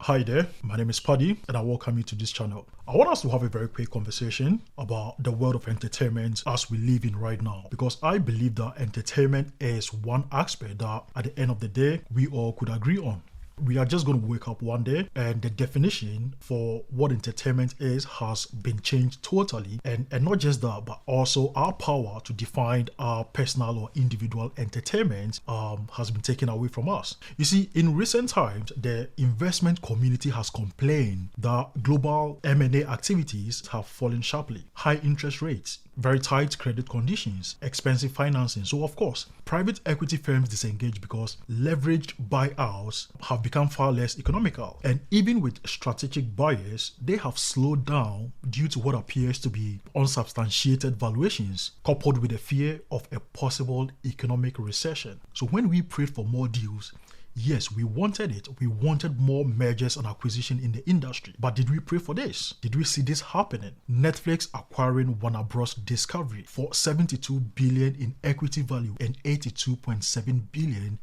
Hi there, my name is Paddy and I welcome you to this channel. I want us to have a very quick conversation about the world of entertainment as we live in right now, because I believe that entertainment is one aspect that at the end of the day we all could agree on. We are just going to wake up one day and the definition for what entertainment is has been changed totally, and not just that, but also our power to define our personal or individual entertainment has been taken away from us. You see, in recent times, the investment community has complained that global M&A activities have fallen sharply. High interest rates, very tight credit conditions, expensive financing. So of course, private equity firms disengage because leveraged buyouts have become far less economical. And even with strategic buyers, they have slowed down due to what appears to be unsubstantiated valuations, coupled with the fear of a possible economic recession. So when we prayed for more deals, yes, we wanted it. We wanted more mergers and acquisition in the industry. But did we pray for this? Did we see this happening? Netflix acquiring Warner Bros. Discovery for $72 billion in equity value and $82.7 billion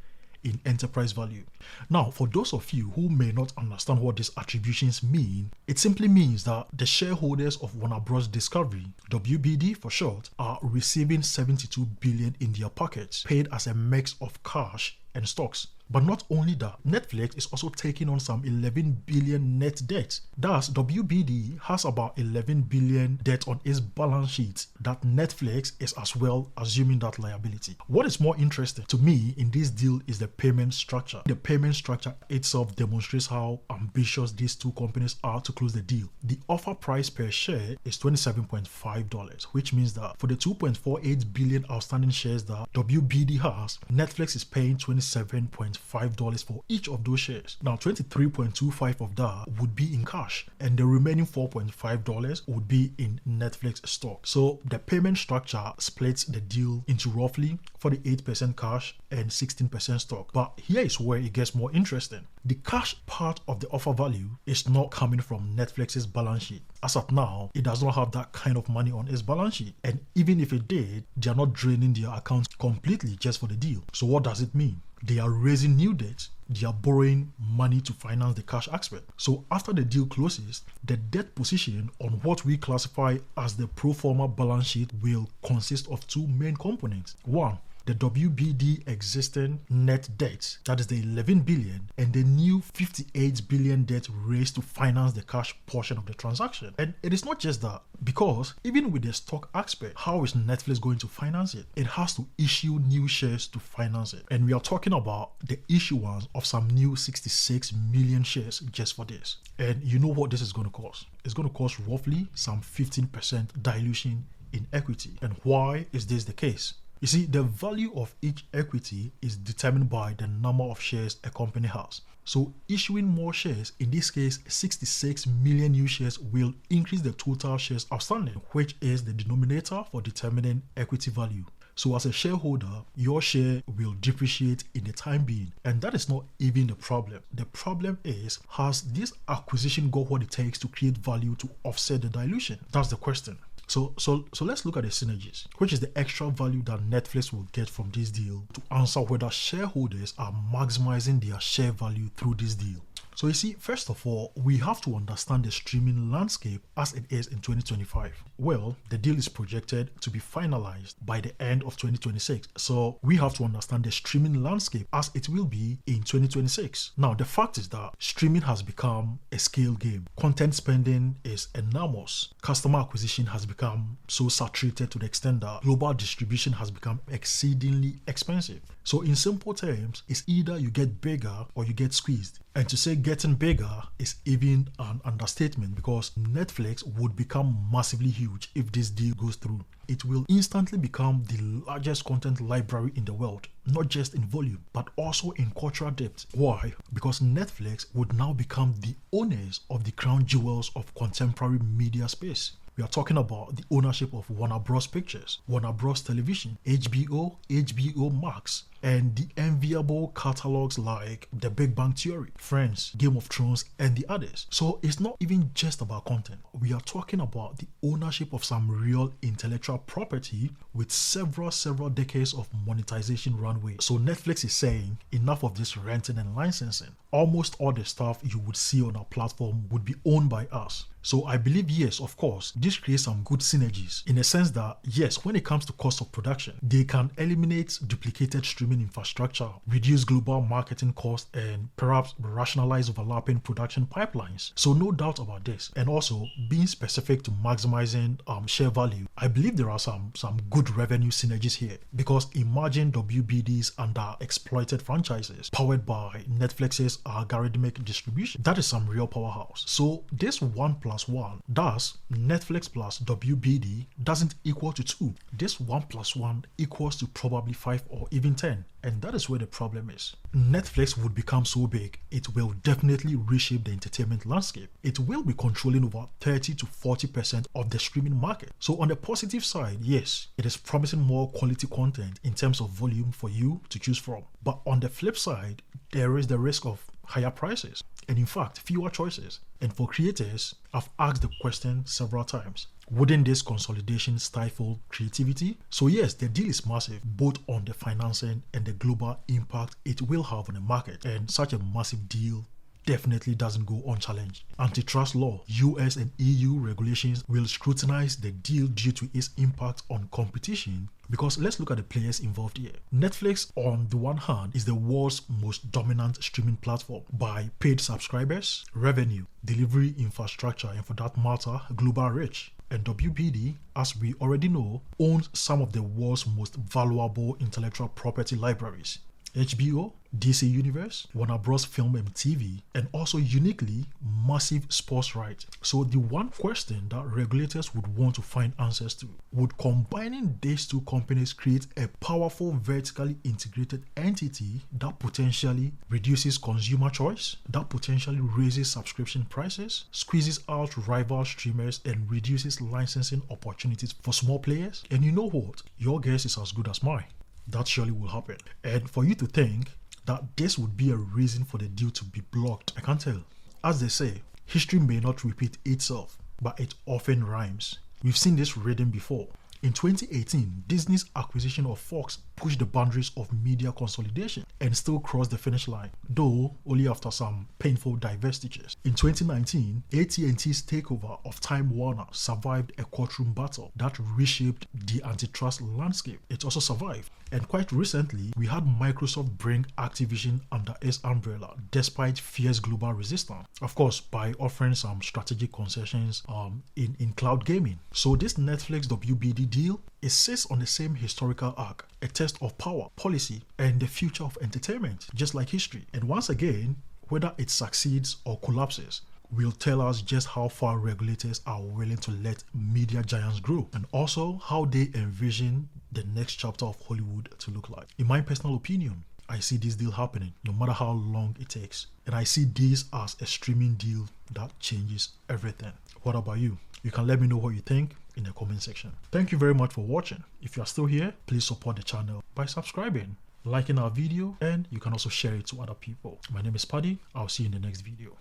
in enterprise value. Now, for those of you who may not understand what these attributions mean, it simply means that the shareholders of Warner Bros. Discovery, WBD for short, are receiving $72 billion in their pockets, paid as a mix of cash and stocks. But not only that, Netflix is also taking on some 11 billion net debt. Thus, WBD has about 11 billion debt on its balance sheet that Netflix is as well assuming that liability. What is more interesting to me in this deal is the payment structure. The payment structure itself demonstrates how ambitious these two companies are to close the deal. The offer price per share is $27.5, which means that for the 2.48 billion outstanding shares that WBD has, Netflix is paying $27.5 for each of those shares. Now, 23.25 of that would be in cash, and the remaining $4.5 would be in Netflix stock. So the payment structure splits the deal into roughly 48% cash and 16% stock. But here is where it gets more interesting. The cash part of the offer value is not coming from Netflix's balance sheet. As of now, it does not have that kind of money on its balance sheet. And even if it did, they are not draining their accounts completely just for the deal. So what does it mean? They are raising new debt. They are borrowing money to finance the cash aspect. So after the deal closes, the debt position on what we classify as the pro forma balance sheet will consist of two main components. One, the WBD existing net debt, that is the 11 billion, and the new 58 billion debt raised to finance the cash portion of the transaction. And it is not just that, because even with the stock aspect, how is Netflix going to finance it? It has to issue new shares to finance it. And we are talking about the issuance of some new 66 million shares just for this. And you know what this is going to cost? It's going to cost roughly some 15% dilution in equity. And why is this the case? You see, the value of each equity is determined by the number of shares a company has. So issuing more shares, in this case 66 million new shares, will increase the total shares outstanding, which is the denominator for determining equity value. So as a shareholder, your share will depreciate in the time being. And that is not even the problem. The problem is, has this acquisition got what it takes to create value to offset the dilution? That's the question. So let's look at the synergies, which is the extra value that Netflix will get from this deal, to answer whether shareholders are maximizing their share value through this deal. So you see, first of all, we have to understand the streaming landscape as it is in 2025. Well, the deal is projected to be finalized by the end of 2026. So we have to understand the streaming landscape as it will be in 2026. Now, the fact is that streaming has become a scale game. Content spending is enormous. Customer acquisition has become so saturated to the extent that global distribution has become exceedingly expensive. So in simple terms, it's either you get bigger or you get squeezed. And to say getting bigger is even an understatement, because Netflix would become massively huge if this deal goes through. It will instantly become the largest content library in the world, not just in volume, but also in cultural depth. Why? Because Netflix would now become the owners of the crown jewels of contemporary media space. We are talking about the ownership of Warner Bros. Pictures, Warner Bros. Television, HBO, HBO Max, and the enviable catalogs like The Big Bang Theory, Friends, Game of Thrones, and the others. So it's not even just about content. We are talking about the ownership of some real intellectual property with several decades of monetization runway. So Netflix is saying, enough of this renting and licensing. Almost all the stuff you would see on our platform would be owned by us. So I believe, yes, of course, this creates some good synergies in the sense that, yes, when it comes to cost of production, they can eliminate duplicated streaming infrastructure, reduce global marketing costs, and perhaps rationalize overlapping production pipelines. So no doubt about this. And also, being specific to maximizing share value, I believe there are some good revenue synergies here, because imagine WBDs under exploited franchises powered by Netflix's algorithmic distribution. That is some real powerhouse. So this 1+1, thus Netflix plus WBD doesn't equal to 2. This 1+1 equals to probably 5 or even 10. And that is where the problem is. Netflix would become so big, it will definitely reshape the entertainment landscape. It will be controlling over 30 to 40% of the streaming market. So on the positive side, yes, it is promising more quality content in terms of volume for you to choose from. But on the flip side, there is the risk of higher prices and in fact fewer choices. And for creators, I've asked the question several times, wouldn't this consolidation stifle creativity? So yes, the deal is massive, both on the financing and the global impact it will have on the market, and such a massive deal definitely doesn't go unchallenged. Antitrust law, US and EU regulations will scrutinize the deal due to its impact on competition, because let's look at the players involved here. Netflix, on the one hand, is the world's most dominant streaming platform by paid subscribers, revenue, delivery infrastructure, and for that matter, global reach. And WBD, as we already know, owns some of the world's most valuable intellectual property libraries. HBO, DC Universe, Warner Bros. Film and TV, and also uniquely massive sports rights. So the one question that regulators would want to find answers to, would combining these two companies create a powerful vertically integrated entity that potentially reduces consumer choice, that potentially raises subscription prices, squeezes out rival streamers, and reduces licensing opportunities for small players? And you know what? Your guess is as good as mine. That surely will happen. And for you to think that this would be a reason for the deal to be blocked, I can't tell. As they say, history may not repeat itself, but it often rhymes. We've seen this written before. In 2018, Disney's acquisition of Fox pushed the boundaries of media consolidation and still crossed the finish line, though only after some painful divestitures. In 2019, AT&T's takeover of Time Warner survived a courtroom battle that reshaped the antitrust landscape. It also survived. And quite recently, we had Microsoft bring Activision under its umbrella despite fierce global resistance. Of course, by offering some strategic concessions in cloud gaming. So this Netflix WBD deal, it sits on the same historical arc, a test of power, policy, and the future of entertainment, just like history. And once again, whether it succeeds or collapses will tell us just how far regulators are willing to let media giants grow, and also how they envision the next chapter of Hollywood to look like. In my personal opinion, I see this deal happening no matter how long it takes. And I see this as a streaming deal that changes everything. What about you? You can let me know what you think in the comment section. Thank you very much for watching. If you are still here, please support the channel by subscribing, liking our video, and you can also share it to other people. My name is Paddy. I'll see you in the next video.